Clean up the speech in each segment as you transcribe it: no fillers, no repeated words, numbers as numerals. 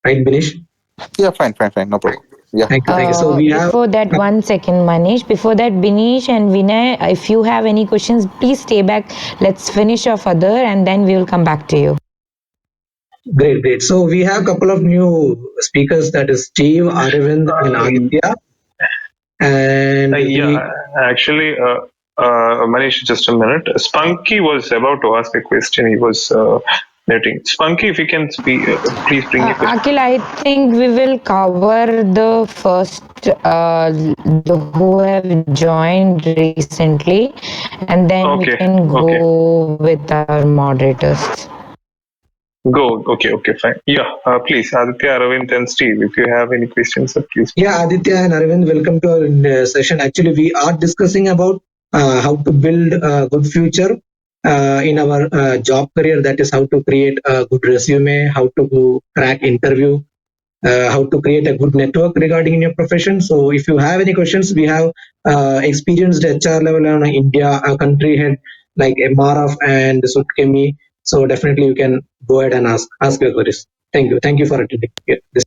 Right, Binish? Yeah, fine, no problem. Yeah. Thank you. So we have Before that, 1 second, Manish. Before that, Binish and Vinay, if you have any questions, please stay back. Let's finish off other, and then we will come back to you. great. So we have a couple of new speakers, that is Steve, Aravind, and Aditya. And Actually, Manish, just a minute. Spunky was about to ask a question. He was letting Spunky, if you can speak, please bring your question. Akhil, I think we will cover the first, who have joined recently, and then we Okay, can go with our moderators. Go. Okay, fine. Yeah, please, Aditya, Aravind, and Steve, if you have any questions, please. yeah, Aditya and Aravind, welcome to our session. Actually, we are discussing about how to build a good future in our job career. That is how to create a good resume, how to crack interview, how to create a good network regarding in your profession. So if you have any questions, we have experienced HR level on India, a country head like MRF and Sutkemi. So definitely you can go ahead and ask your queries. Thank you for attending this.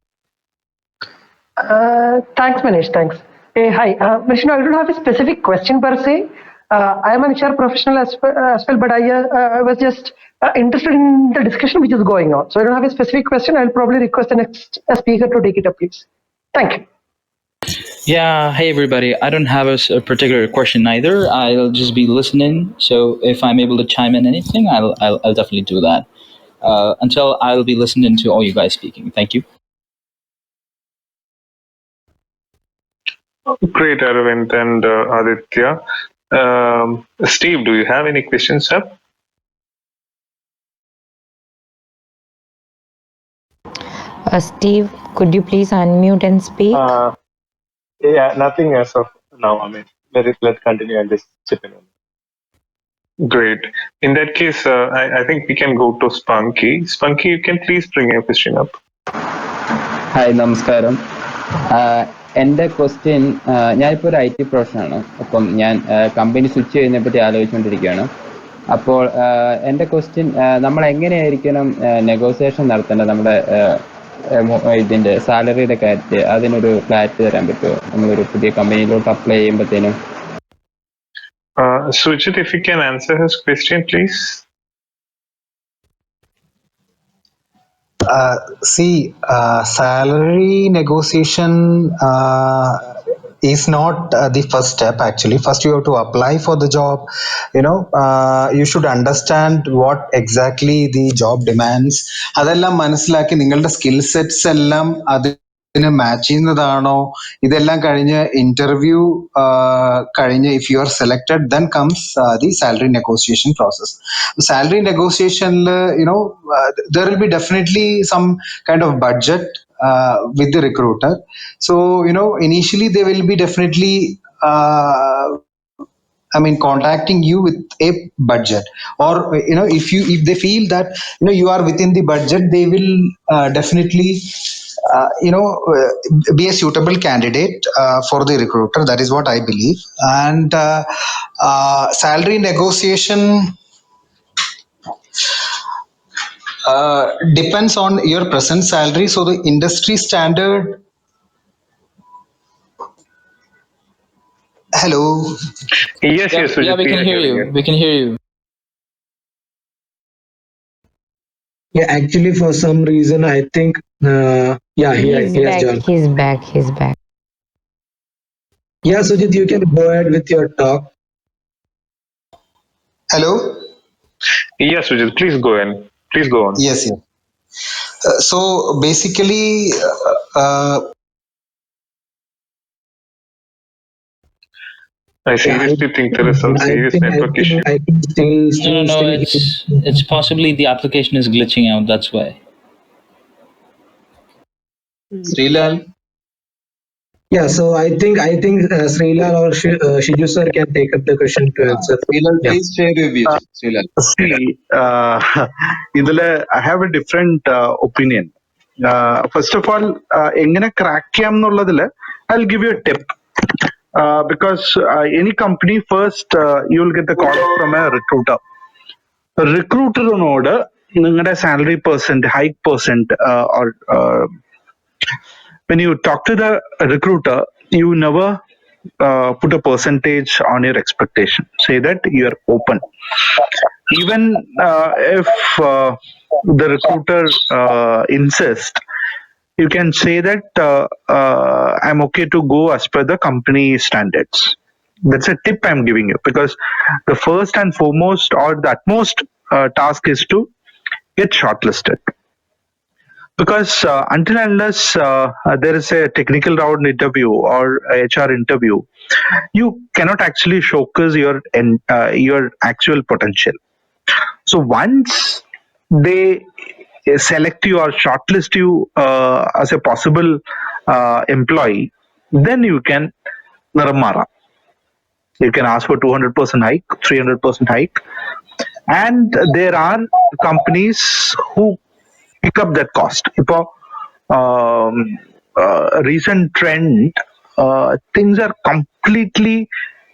Thanks, Manish. Thanks. Hey, hi. Manish, I don't have a specific question per se. I am an HR professional as well, but I was just interested in the discussion which is going on. So I don't have a specific question. I'll probably request the next speaker to take it up, please. Thank you. Yeah, hey everybody. I don't have a particular question either. I'll just be listening. So if I'm able to chime in anything, I'll definitely do that. Until I'll be listening to all you guys speaking. Thank you. Great, Aravind and Aditya. Steve, do you have any questions, sir? Steve, could you please unmute and speak? Yeah, nothing as of now. I mean, let's continue and just chip in. Great. In that case, I think we can go to Spunky. Spunky, you can please bring your question up. Hi നമസ്കാരം. എൻ്റെ question, ഞാനിപ്പോൾ ഒരു IT പ്രൊഫഷനാണ്. അപ്പം ഞാൻ company switch ചെയ്യുന്നതിനെ പറ്റി ആലോചിച്ചുകൊണ്ടിരിക്കുകയാണ്. അപ്പോൾ എൻ്റെ ക്വസ്റ്റ്യൻ, നമ്മൾ എങ്ങനെയായിരിക്കണം നെഗോസിയേഷൻ നടത്തേണ്ടത് നമ്മുടെ ഇതിൻ്റെ സാലറിയുടെ കാര്യത്തിൽ? അതിനൊരു ക്ലാരിറ്റി തരാൻ പറ്റുമോ നമ്മളൊരു പുതിയ കമ്പനിയിലോട്ട് apply ചെയ്യുമ്പോഴത്തേനും? Sujit, if you can answer his question, please. Salary negotiation is not the first step. Actually, first you have to apply for the job. You should understand what exactly the job demands. അതെല്ലാം മനസ്സിലാക്കി നിങ്ങളുടെ skill sets എല്ലാം അതിന് match ചെയ്യുന്നതാണോ, ഇതെല്ലാം കഴിഞ്ഞ് interview കഴിഞ്ഞ് if you are selected then comes the salary negotiation process. Salary നെഗോസിയേഷനിൽ there will be definitely some kind of budget with the recruiter. So initially they will be definitely contacting you with a budget, or if they feel that you are within the budget, they will definitely be a suitable candidate for the recruiter. That is what I believe. And salary negotiation depends on your present salary. So the industry standard. Hello. Yes, Sujit, yeah, we can hear you. We can hear you. Yeah, actually, for some reason, I think, he has joined. He's back. Yeah, Sujit, you can go ahead with your talk. Hello. Yes, Sujit, please go on. Yes. So basically, I seriously think there is some serious network issue. I think No, it's possibly the application is glitching out. That's why. Srilal. Yeah, so I think Srilal or Shiju sir can take up the question to answer. Srilal, please share your views. Srilal. See, I have a different opinion. First of all, എങ്ങനെ crack ചെയ്യാം എന്നുള്ളതില് I'll give you a tip. Because any company first you'll get the call from a recruiter. Recruiter നോട് നിങ്ങളുടെ salary percent hike percent or When you talk to the recruiter, you never put a percentage on your expectation. Say that you are open. Even if the recruiter insists, you can say that I'm okay to go as per the company standards. That's a tip I'm giving you, because the first and foremost or the utmost task is to get shortlisted. Because until unless there is a technical round interview or a HR interview, you cannot actually showcase your actual potential. So once they select you or shortlist you as a possible employee, then you can naramara. You can ask for 200% hike, 300% hike, and there are companies who pick up that cost. Ipo, recent trend, things are completely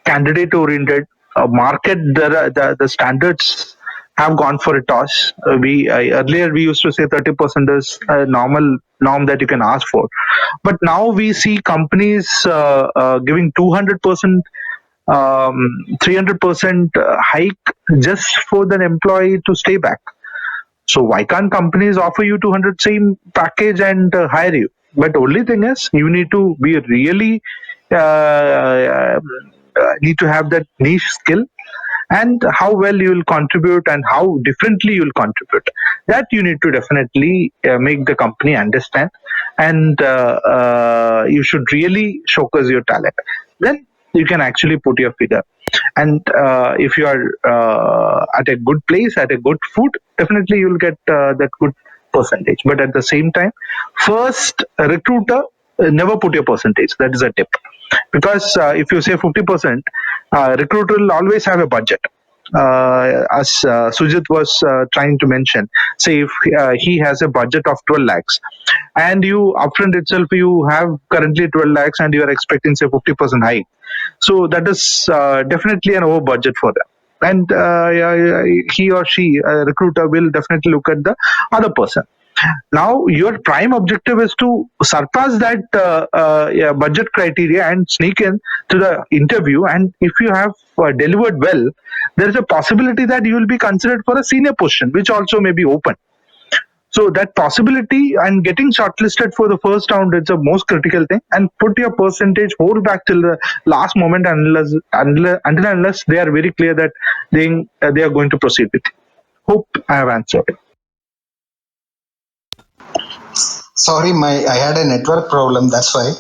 candidate oriented. Market the standards have gone for a toss. We earlier we used to say 30% is a normal norm that you can ask for, but now we see companies giving 200%, 300% hike just for the employee to stay back. So why can't companies offer you 200 same package and hire you? But only thing is you need to be really need to have that niche skill, and how well you will contribute and how differently you will contribute. That you need to definitely make the company understand, and you should really showcase your talent. Then you can actually put your figure. And if you are at a good place, at a good food, definitely you'll get that good percentage. But at the same time, first recruiter, never put your percentage. That is a tip. Because if you say 50%, recruiter will always have a budget. As Sujit was trying to mention, say if he has a budget of 12 lakhs, and you upfront itself you have currently 12 lakhs and you are expecting say 50% hike, so that is definitely an over budget for them. And he or she, recruiter, will definitely look at the other person. Now your prime objective is to surpass that yeah, budget criteria and sneak in to the interview. And if you have delivered well, there is a possibility that you will be considered for a senior position, which also may be open. So that possibility and getting shortlisted for the first round is the most critical thing. And put your percentage, hold back till the last moment until unless they are very clear that they are going to proceed with you. Hope I have answered. Sorry, I had a network problem. That's why.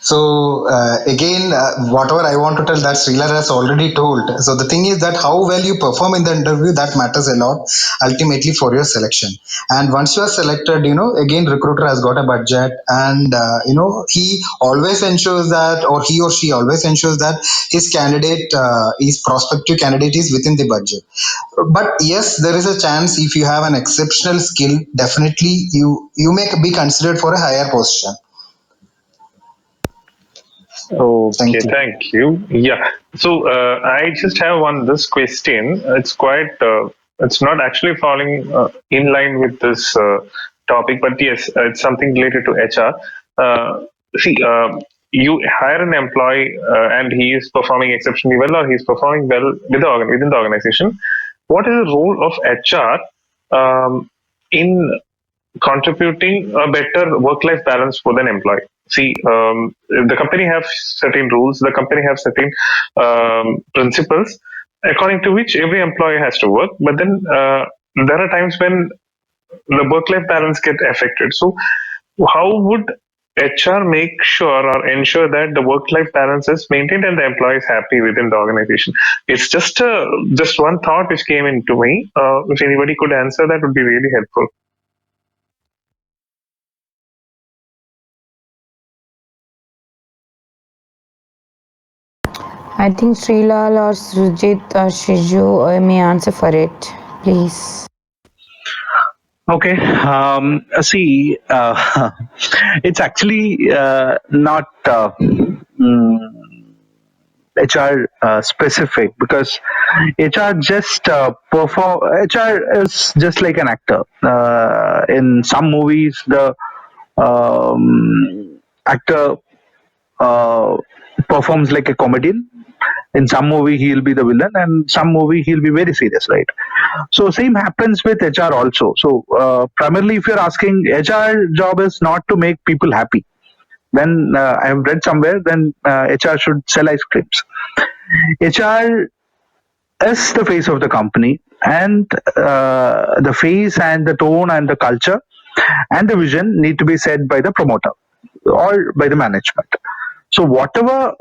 So again, whatever I want to tell, that Srilar has already told. So the thing is that how well you perform in the interview, that matters a lot ultimately for your selection. And once you are selected, again recruiter has got a budget, and he always ensures that, or he or she always ensures that his candidate, his prospective candidate, is within the budget. But yes, there is a chance if you have an exceptional skill, definitely you may be considered for a higher position. Thank Okay, you. thank you. Yeah. So I just have this question. It's quite. It's not actually falling in line with this topic, but yes, it's something related to HR. See, you hire an employee and he is performing exceptionally well, or he's performing well within the organization. What is the role of HR in contributing a better work-life balance for an employee? See, the company have certain rules, the company have certain principles according to which every employee has to work. But then there are times when the work-life balance get affected. So, how would HR make sure or ensure that the work-life balance is maintained and the employee is happy within the organization? It's just one thought which came into me. If anybody could answer, that would be really helpful. I think Srilal or Sujit or Shiju may answer for it, please. Okay. See, it's actually not HR specific, because HR just perform. HR is just like an actor. In some movies, the Actor performs like a comedian. In some movie he'll be the villain, and some movie he'll be very serious, right? So same happens with HR also. So primarily, if you're asking, HR job is not to make people happy. Then I have read somewhere, then HR should sell ice creams. HR is the face of the company, and the face and the tone and the culture and the vision need to be set by the promoter or by the management. So whatever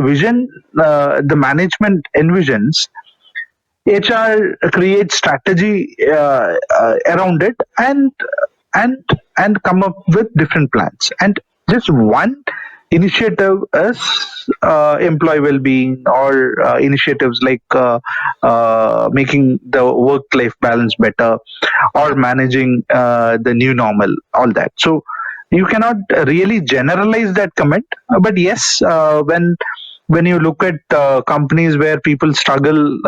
vision the management envisions, HR creates strategy around it, and come up with different plans. And just one initiative is employee well-being, or initiatives like making the work-life balance better, or managing the new normal, all that. So you cannot really generalize that comment, but yes, when you look at companies where people struggle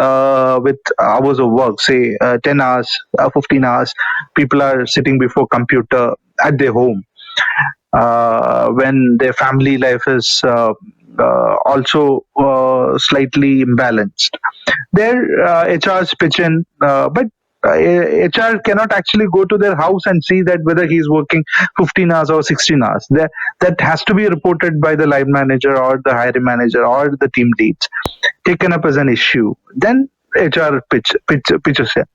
with hours of work, say 10 hours, 15 hours, people are sitting before computer at their home, when their family life is also slightly imbalanced. Their HRs pitch in, but HR cannot actually go to their house and see that whether he's working 15 hours or 16 hours. That has to be reported by the line manager or the hiring manager or the team leads, taken up as an issue. Then HR pitches in.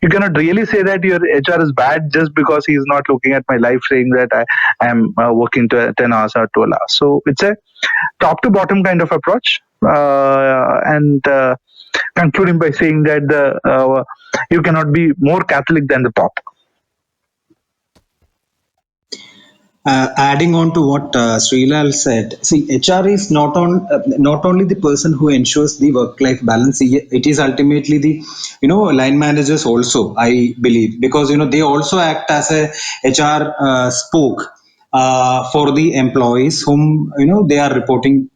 You cannot really say that your HR is bad just because he's not looking at my life, saying that I am working 10 hours or 12 hours. So it's a top to bottom kind of approach, and concluding by saying that you cannot be more Catholic than the Pope. Adding on to what Srilal said, see, HR is not only the person who ensures the work-life balance. It is ultimately the line managers also, I believe, because they also act as a HR spoke for the employees whom they are reporting.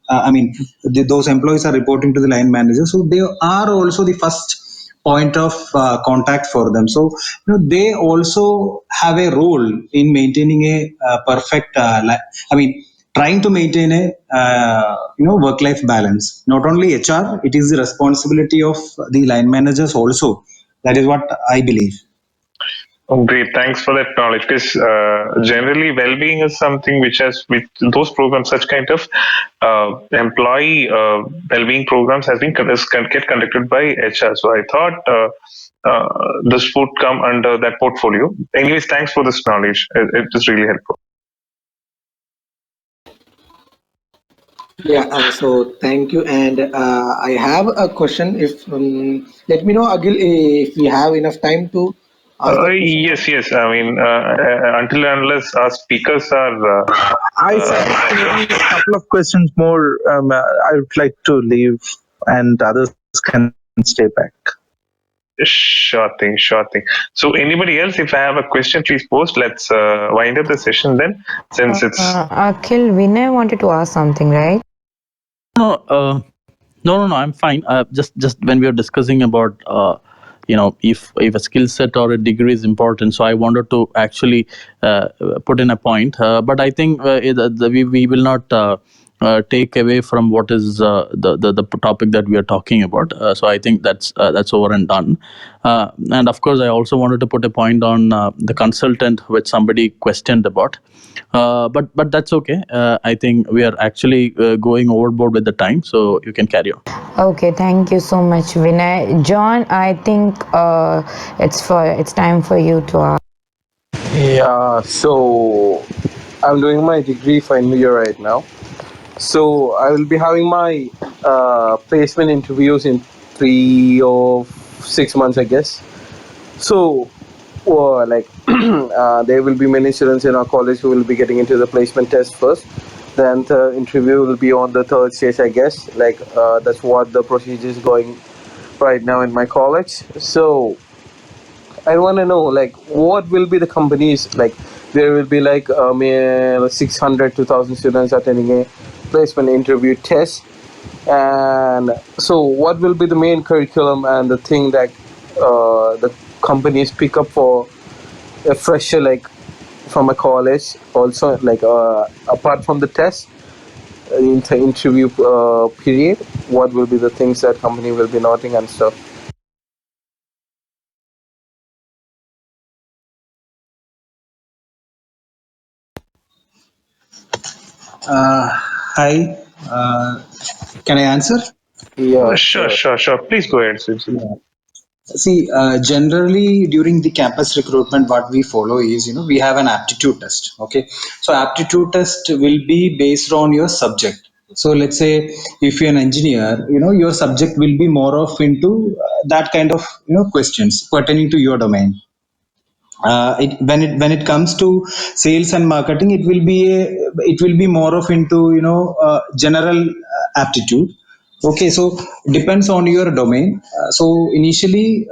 Those employees are reporting to the line manager, so they are also the first point of contact for them. So they also have a role in maintaining a perfect. Trying to maintain a work life balance. Not only HR, it is the responsibility of the line managers also. That is what I believe. Oh, great, thanks for that knowledge. Because generally, well-being is something which has, with those programs, such kind of employee well-being programs has been get conducted by HR. So I thought this would come under that portfolio. Anyways, thanks for this knowledge. It is really helpful. Yeah, so thank you. And I have a question. If let me know, Agil, if we have enough time to ask the question. Yes. I mean, until and unless our speakers are. I suggest maybe a couple of questions more. I would like to leave, and others can stay back. Sure thing. So, anybody else, if I have a question, please post. Let's wind up the session then, since it's. Akhil, Vinay wanted to ask something, right? No, I'm fine. Just when we were discussing about if a skill set or a degree is important, so I wanted to actually put in a point, but I think we will not take away from what is the topic that we are talking about. So I think that's over and done. And of course, I also wanted to put a point on the consultant, which somebody questioned about. But that's okay. I think we are actually going overboard with the time, so you can carry on. Okay, thank you so much, Vinay. John, I think it's time for you to ask. Yeah, so I'm doing my degree final year right now. So I will be having my placement interviews in 3 or 6 months, I guess. So, there will be many students in our college who will be getting into the placement test first. Then the interview will be on the third stage, I guess. That's what the procedure is going right now in my college. So I want to know, what will be the companies, there will be 600 to 1,000 students attending a placement interview test. And so what will be the main curriculum and the thing that the companies pick up for a fresher, from my college. Also, like apart from the test, in the interview period, what will be the things that company will be noting and stuff. Hi, can I answer? Yeah, Sure, sure. sure, sure. Please go ahead, Sujit. See, generally during the campus recruitment, what we follow is, we have an aptitude test. Okay, so aptitude test will be based on your subject. So let's say if you're an engineer, your subject will be more of into that kind of questions pertaining to your domain. When it comes to sales and marketing, it will be more of into general aptitude. Okay, so depends on your domain. So initially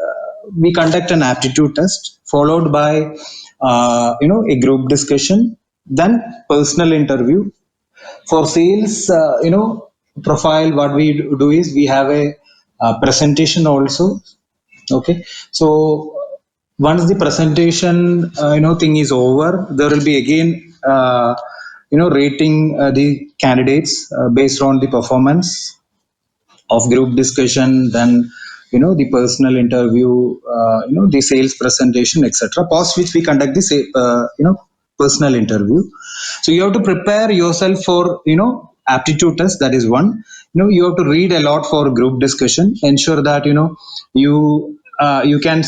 we conduct an aptitude test followed by a group discussion, then personal interview. For sales profile, what we do is we have a presentation also. Okay, so once the presentation thing is over, there will be again rating the candidates based on the performance of group discussion, then the personal interview, the sales presentation, etc. Post which we conduct the personal interview. So you have to prepare yourself for aptitude test. That is one. You have to read a lot for group discussion. Ensure that you can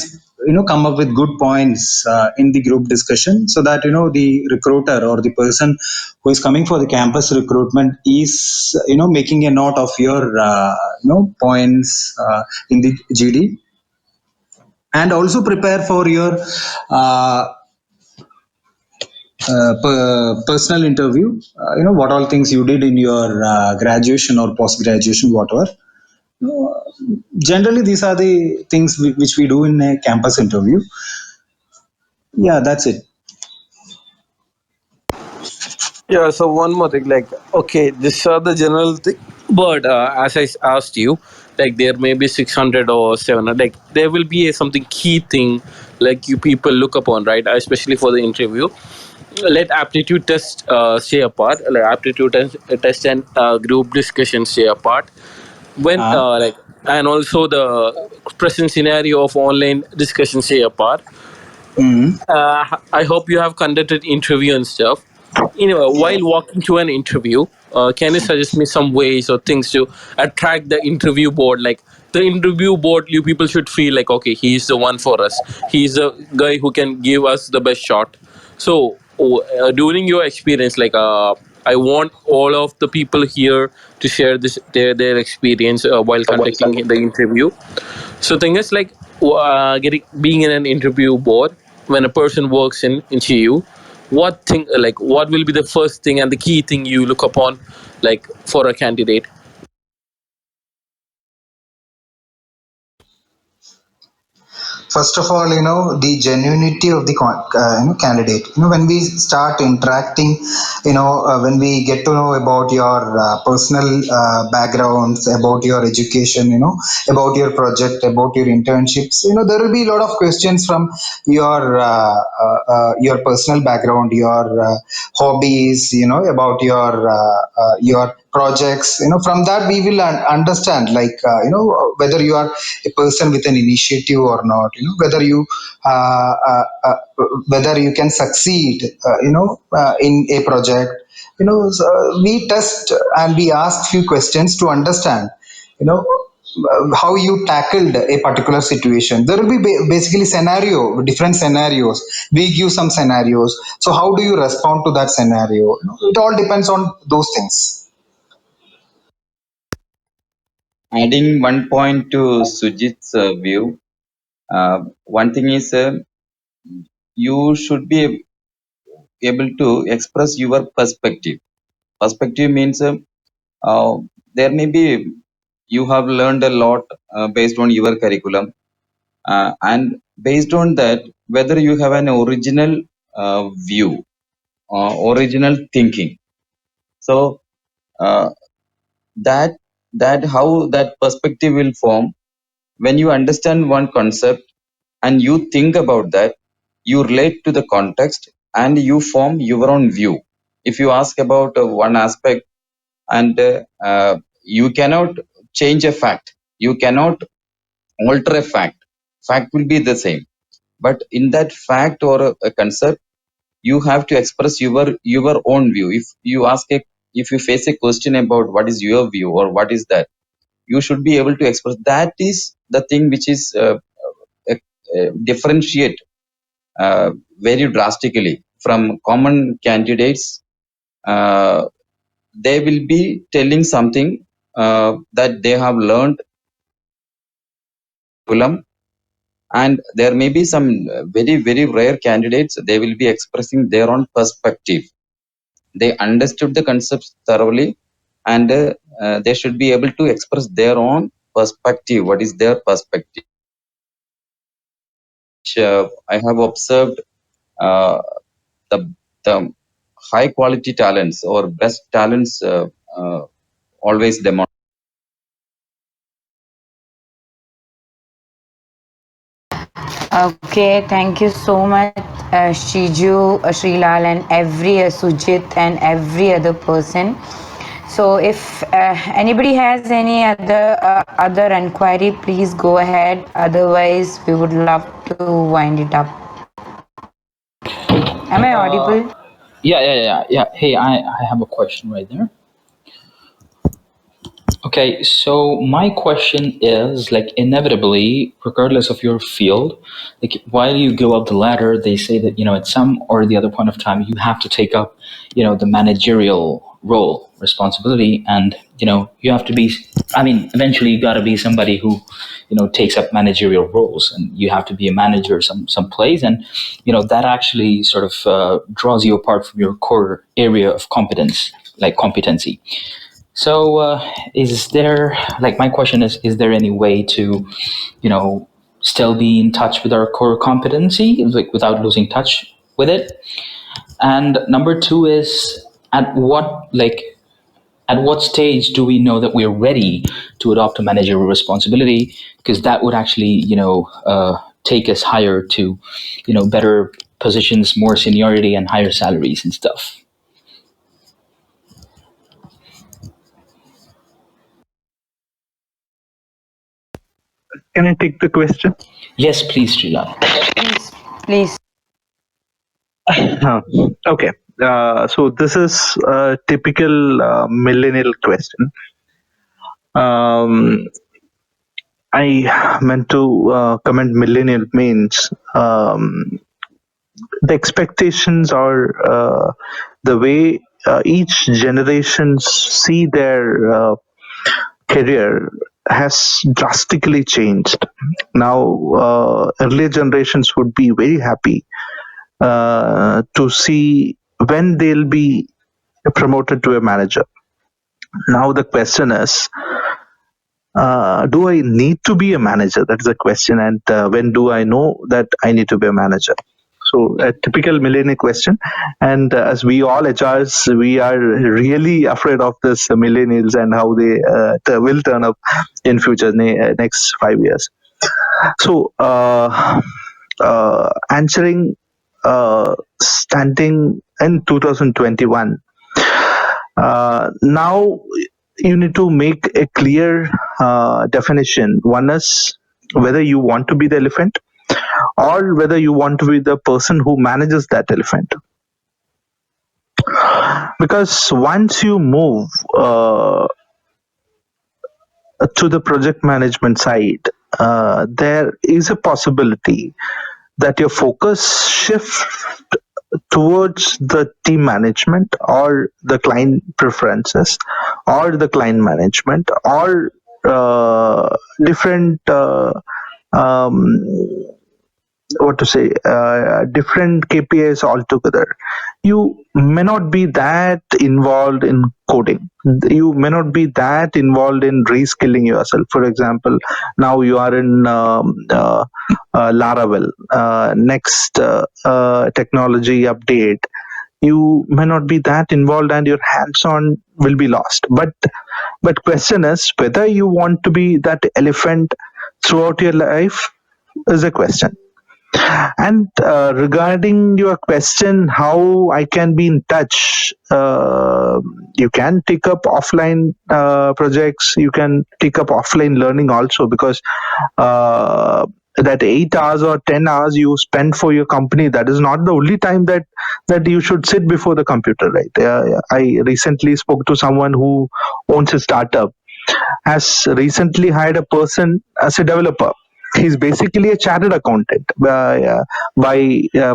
come up with good points in the group discussion, so that the recruiter or the person who is coming for the campus recruitment is making a note of your points in the GD. And also prepare for your uh, personal interview. What all things you did in your graduation or post graduation, whatever. Generally these are the things which we do in a campus interview. Yeah, that's it. Yeah, so one more thing, like, okay, these are the general thing, but as I asked you, like, there may be 600 or 700, like, there will be a something key thing, like, you people look upon, right, especially for the interview. Let aptitude test stay apart, like, test and group discussion stay apart. When, uh, like, and also the present scenario of online discussion stay apart. mm, I hope you have conducted interview and stuff. While walking to an interview, can you suggest me some ways or things to attract the interview board? Like, the interview board, you people should feel like, okay, he's the one for us. He's the guy who can give us the best shot. So, during your experience, like, I want all of the people here to share their experience while conducting the interview. So thing is, like, getting being in an interview board, when a person works into you, what will be the first thing and the key thing you look upon, like, for a candidate? First of all, the genuinity of the candidate. When we start interacting, when we get to know about your personal backgrounds, about your education, about your project, about your internships, there will be a lot of questions from your personal background, your hobbies, about your projects. From that we will understand, like, whether you are a person with an initiative or not, whether you uh, uh, uh, whether you can succeed in a project. So we test and we ask few questions to understand how you tackled a particular situation. There will be basically different scenarios. We give some scenarios, so how do you respond to that scenario? It all depends on those things. Adding one point to Sujit's view, one thing is you should be able to express your perspective. Perspective means uh, there may be you have learned a lot based on your curriculum, and based on that, whether you have an original view, original thinking. So uh, that that how that perspective will form when you understand one concept and you think about that, you relate to the context, and you form your own view. If you ask about one aspect, and you cannot change a fact, you cannot alter a fact. Fact will be the same, but in that fact or a concept, you have to express your own view. If you face a question about what is your view or what is that, you should be able to express. That is the thing which is differentiate very drastically from common candidates. uh, they will be telling something that they have learned curriculum, and there may be some very very rare candidates, they will be expressing their own perspective. They understood the concepts thoroughly, and they should be able to express their own perspective. What is their perspective? I have observed uh, the the high quality talents or best talents always demonstrate. Okay, thank you so much, Shiju, Srilal, and every Sujit and every other person. So, if anybody has any other inquiry, please go ahead. Otherwise, we would love to wind it up. Am I audible? Yeah. Hey, I have a question right there. Okay, so my question is like inevitably, regardless of your field, like while you go up the ladder, they say that, at some or the other point of time, you have to take up, the managerial role, responsibility, and, you have to be, eventually you got to be somebody who, takes up managerial roles, and you have to be a manager some place, and, that actually sort of draws you apart from your core area of competence, like competency. So, is there, like, my question is there any way to, you know, still be in touch with our core competency, like, without losing touch with it? And number two is, at what, like, at what stage do we know that we're ready to adopt a managerial responsibility? Because that would actually, take us higher to, better positions, more seniority, and higher salaries and stuff. Can I take the question? Yes, please, Srila. Please. Okay. So this is a typical millennial question. I meant to comment millennial means the expectations or the way each generation see their career has drastically changed. Now, earlier generations would be very happy to see when they'll be promoted to a manager. Now the question is, do I need to be a manager? That's the question. And when do I know that I need to be a manager? So a typical millennial question. And as we all HRs, we are really afraid of this millennials and how they will turn up in future, next 5 years. So answering, standing in 2021, now you need to make a clear definition. One is whether you want to be the elephant or whether you want to be the person who manages that elephant. Because once you move to the project management side, there is a possibility that your focus shifts towards the team management or the client preferences or the client management or different what to say, different KPIs altogether. You may not be that involved in coding. You may not be that involved in reskilling yourself. For example, now you are in Laravel, next technology update. You may not be that involved, and your hands-on will be lost. But question is whether you want to be that elephant throughout your life is a question. And regarding your question, how I can be in touch, you can take up offline projects, you can take up offline learning also, because that 8 hours or 10 hours you spend for your company, that is not the only time that you should sit before the computer, right? I recently spoke to someone who owns a startup, has recently hired a person as a developer. He's basically a chartered accountant by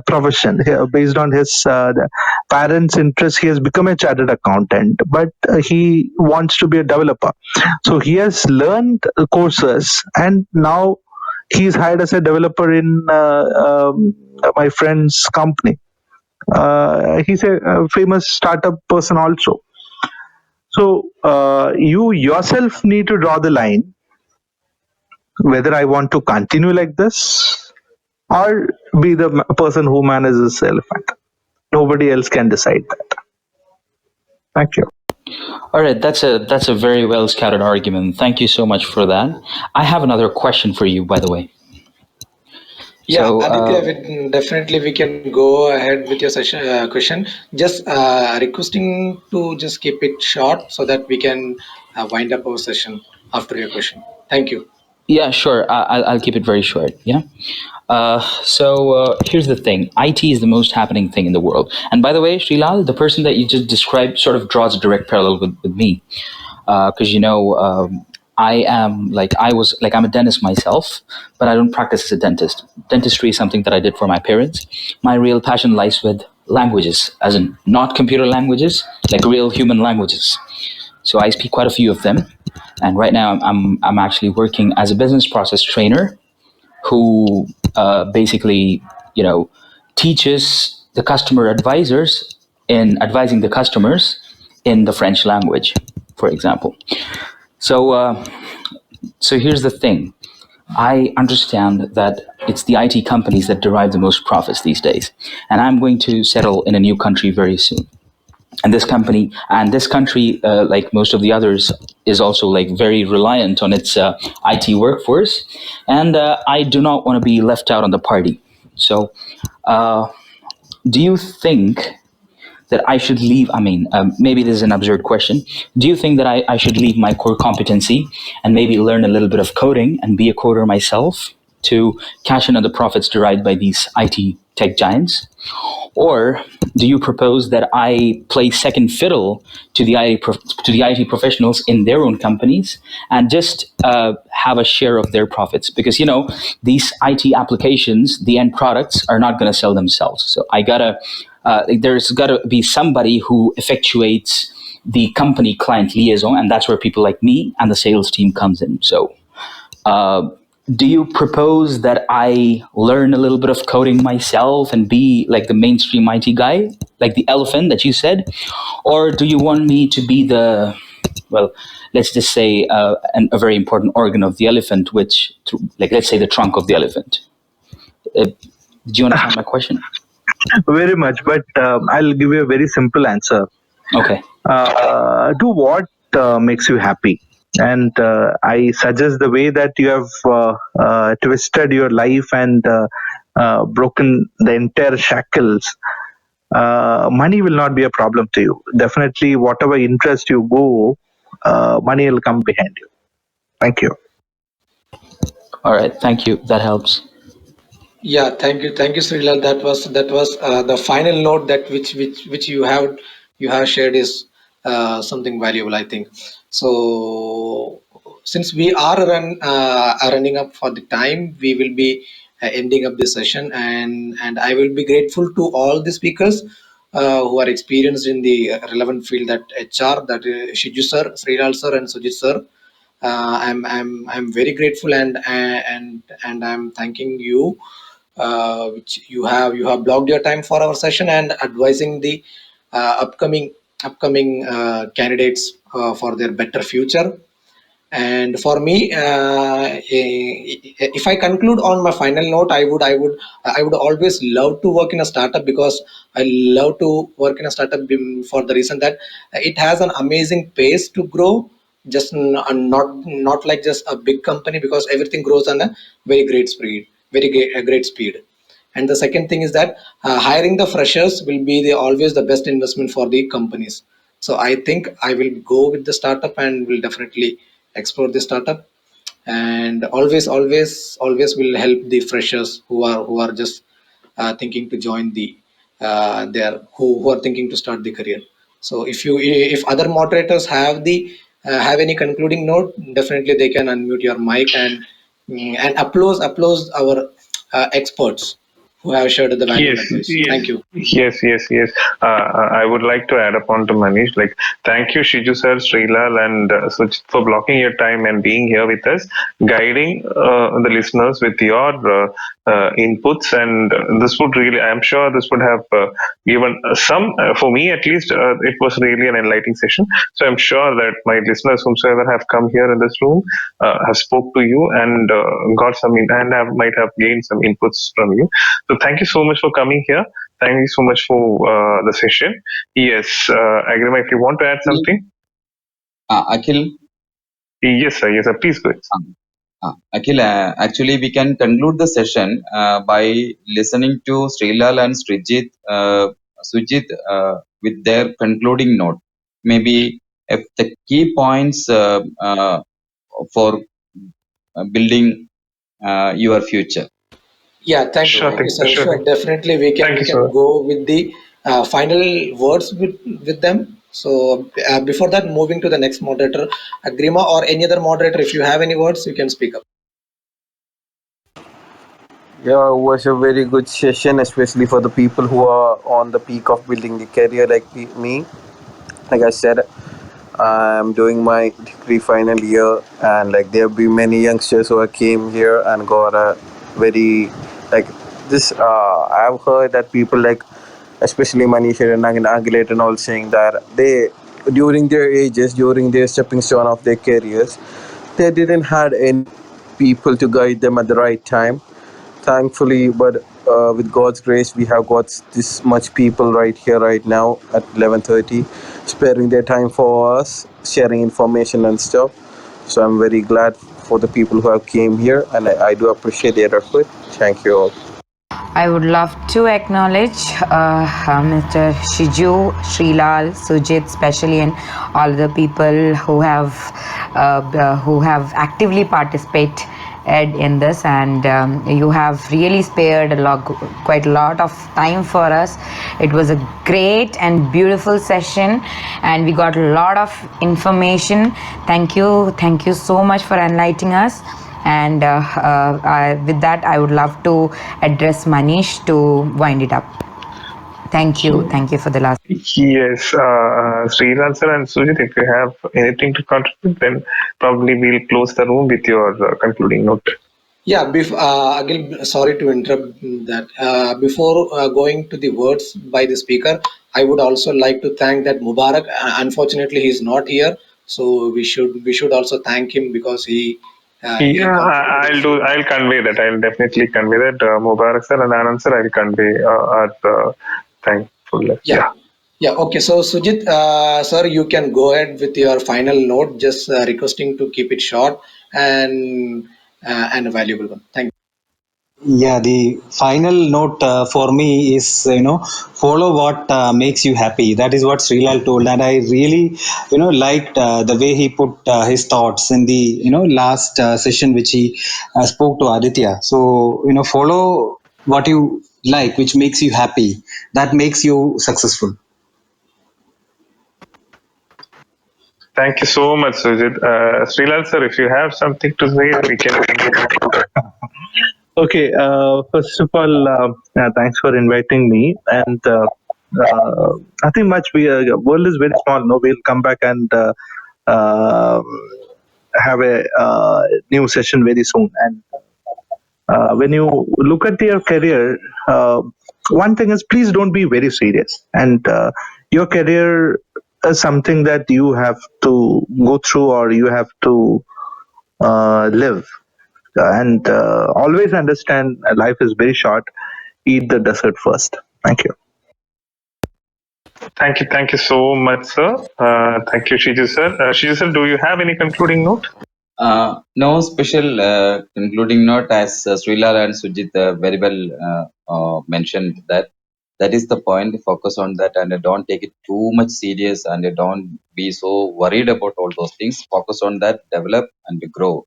profession. Based on his parents' interest, he has become a chartered accountant, but he wants to be a developer. So he has learned courses, and now he's hired as a developer in my friend's company. He's a famous startup person also. So you yourself need to draw the line whether I want to continue like this or be the person who manages the elephant. Nobody else can decide that. Thank you. All right, that's a very well scouted argument. Thank you so much for that. I have another question for you, by the way. Yeah, So, Aditya, definitely we can go ahead with your session question. Just requesting to just keep it short so that we can wind up our session after your question. Thank you. yeah, sure. I'll keep it very short. Yeah. So here's the thing: IT is the most happening thing in the world. And by the way, Srilal, the person that you just described sort of draws a direct parallel with me, because I'm a dentist myself, but I don't practice as a dentist. Dentistry is something that I did for my parents. My real passion lies with languages, as in not computer languages, like real human languages. So I speak quite a few of them, and right now I'm actually working as a business process trainer who basically teaches the customer advisors in advising the customers in the French language, for example. So here's the thing. I understand that it's the IT companies that derive the most profits these days, and I'm going to settle in a new country very soon. And this country, like most of the others, is also like very reliant on its IT workforce, and I do not want to be left out on the party. So, do you think that I should leave? I mean, maybe this is an absurd question. Do you think that I should leave my core competency and maybe learn a little bit of coding and be a coder myself to cash in on the profits derived by these IT tech giants? Or do you propose that I play second fiddle to the IT professionals in their own companies and just have a share of their profits? Because these IT applications, the end products, are not going to sell themselves. So there's gotta be somebody who effectuates the company client liaison, and that's where people like me and the sales team comes in. So do you propose that I learn a little bit of coding myself and be like the mainstream IT guy, like the elephant that you said? Or do you want me to be well, let's just say a very important organ of the elephant, let's say the trunk of the elephant? Did you understand my question? Very much, but I'll give you a very simple answer. Okay. Do what makes you happy. And I suggest the way that you have twisted your life and broken the entire shackles. Money will not be a problem to you. Definitely, whatever interest you go, money will come behind you. Thank you. All right. Thank you. That helps. Yeah, thank you, Srilal. That was the final note that which you have shared is something valuable, I think. So since we are running up for the time, we will be ending up this session, and I will be grateful to all the speakers who are experienced in the relevant field, that HR, that Shiju sir, Srilal sir, and Sujit sir. I'm very grateful, and I'm thanking you, which you have blocked your time for our session and advising the upcoming candidates for their better future. And for me, if I conclude on my final note, I would always love to work in a startup, because I love to work in a startup for the reason that it has an amazing pace to grow, just not like just a big company, because everything grows on a very great speed, very great speed. And the second thing is that hiring the freshers will be always the best investment for the companies. So I think I will go with the startup and will definitely explore the startup, and always will help the freshers who are just thinking to join the their who are thinking to start the career. So if other moderators have any concluding note, definitely they can unmute your mic and applause our experts who have shared the valuable Yes, advice. Thank you. yes. I would like to add upon to Manish. Like, thank you, Shiju sir, Srilal, and Suchit for blocking your time and being here with us, guiding the listeners with your inputs. And this would really, I'm sure, this would have given some, for me at least, it was really an enlightening session. So I'm sure that my listeners, whomsoever have come here in this room, have spoke to you and got some, and might have gained some inputs from you. So thank you so much for coming here. Thank you so much for the session. Yes, Agrima, if you want to add something. Akhil, Yes, sir. Yes, sir. Please go ahead. Akhil, actually, we can conclude the session by listening to Srilal and Sujit with their concluding note. Maybe if the key points for building your future. Yeah, Sure thank thing. you, sir. Sure Sure, thing. definitely we can Thank you, we sir. can go with the final words with them. So before that, moving to the next moderator, Agrima or any other moderator, if you have any words, you can speak up. Yeah, it was a very good session, especially for the people who are on the peak of building the career like me. Like I said, I'm doing my degree final year, and like there will be many youngsters who came here and got a very like this. I've heard that people like, especially Manish and Angilet and all, saying that they during their ages, during their stepping stone of their careers, they didn't had any people to guide them at the right time. Thankfully, but with God's grace, we have got this much people right here, right now at 11:30, sparing their time for us, sharing information and stuff. So I'm very glad for the people who have came here, and I do appreciate their effort. Thank you all. I would love to acknowledge Mr. Shiju, Srilal, Sujit, especially, and all the people who have actively participated in this, and you have really spared quite a lot of time for us. It was a great and beautiful session, and we got a lot of information. Thank you so much for enlightening us. And with that, I would love to address Manish to wind it up. Thank you for the last. Yes, Sriram sir and Sujit, if you have anything to contribute, then probably we'll close the room with your concluding note. Yeah, again, sorry to interrupt that. Before going to the words by the speaker, I would also like to thank that Mubarak. Unfortunately, he is not here, so we should also thank him because he Yeah, contributed. I'll convey that. I'll definitely convey that. Mubarak sir and Anand sir, I'll convey our thankfulness. Yeah, Yeah. yeah. Okay, so Sujit, sir, you can go ahead with your final note. Just requesting to keep it short and a valuable one. Thank you. Yeah, the final note for me is, follow what makes you happy. That is what Srilal told, and I really, liked the way he put his thoughts in the, last session which he spoke to Aditya. So, follow what you like, which makes you happy. That makes you successful. Thank you so much, Sujit. Srilal sir, if you have something to say, we can continue. Okay, first of all, thanks for inviting me. And nothing much. World is very small. No, we'll come back and um have a new session very soon. And when you look at your career, one thing is please don't be very serious. And your career is something that you have to go through or you have to live. And always understand life is very short. Eat the dessert first. Thank you. Thank you so much, sir. Thank you, Shiju sir. Shiju sir, do you have any concluding note? No special concluding note, as Srilal and Sujit very well mentioned that that is the point. Focus on that and don't take it too much serious and don't be so worried about all those things. Focus on that, develop and grow.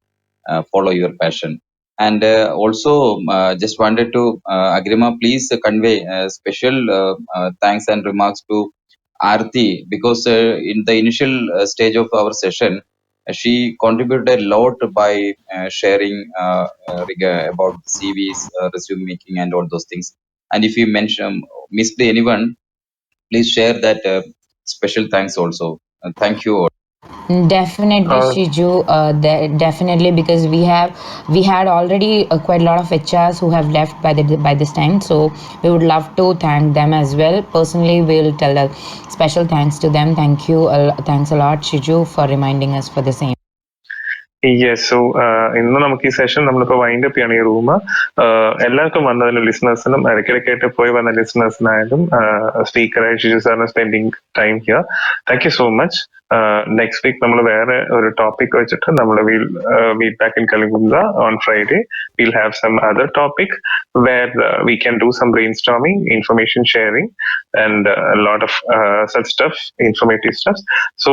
Follow your passion. And also, just wanted to Agrima, please convey special thanks and remarks to Aarti because in the initial stage of our session she contributed a lot by sharing about CVs, resume making, and all those things. And if you mention missed anyone, please share that special thanks also. Thank you all. Definitely, Uh, Shiju. Definitely, because we had already quite a lot of HRs who have left by this time. So we would love to thank them as well. Personally, we'll tell a special thanks to them. Thank you. Thanks a lot, Shiju, for reminding us for the same. Yes so ഇന്ന് നമുക്ക് ഈ session നമ്മളിപ്പോൾ wind up ചെയ്യണം ഈ room. എല്ലാവർക്കും വന്നതിന് ലിസണേഴ്സിനും ഇടയ്ക്കിടയ്ക്കായിട്ട് പോയി വന്ന ലിസണേഴ്സിനായാലും സ്പീക്കറായി ഷിജു സാറിന് spending time here. Thank you so much. Next week നമ്മൾ വേറെ ഒരു ടോപ്പിക് വെച്ചിട്ട് നമ്മൾ മീറ്റ് ബാക്ക് ഇൻ കലുങ്കുംല on Friday. Will have some other topic where we can do some brainstorming, information sharing, and a lot of such stuff, informative stuff. So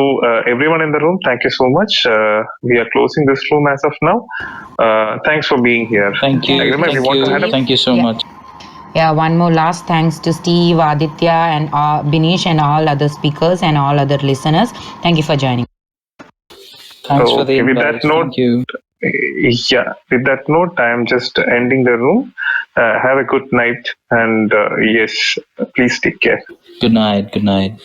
everyone in the room, thank you so much. We are closing this room as of now. Thanks for being here. Thank you. Agrima, if you want to add up? Thank you so Yeah. much. Yeah, one more last thanks to Steve, Aditya, and Binish, and all other speakers and all other listeners. Thank you for joining. Thanks for the Okay, with invite. that note, Thank you. yeah, with that note, I am just ending the room. Have a good night, and yes, please take care. Good night. Good night.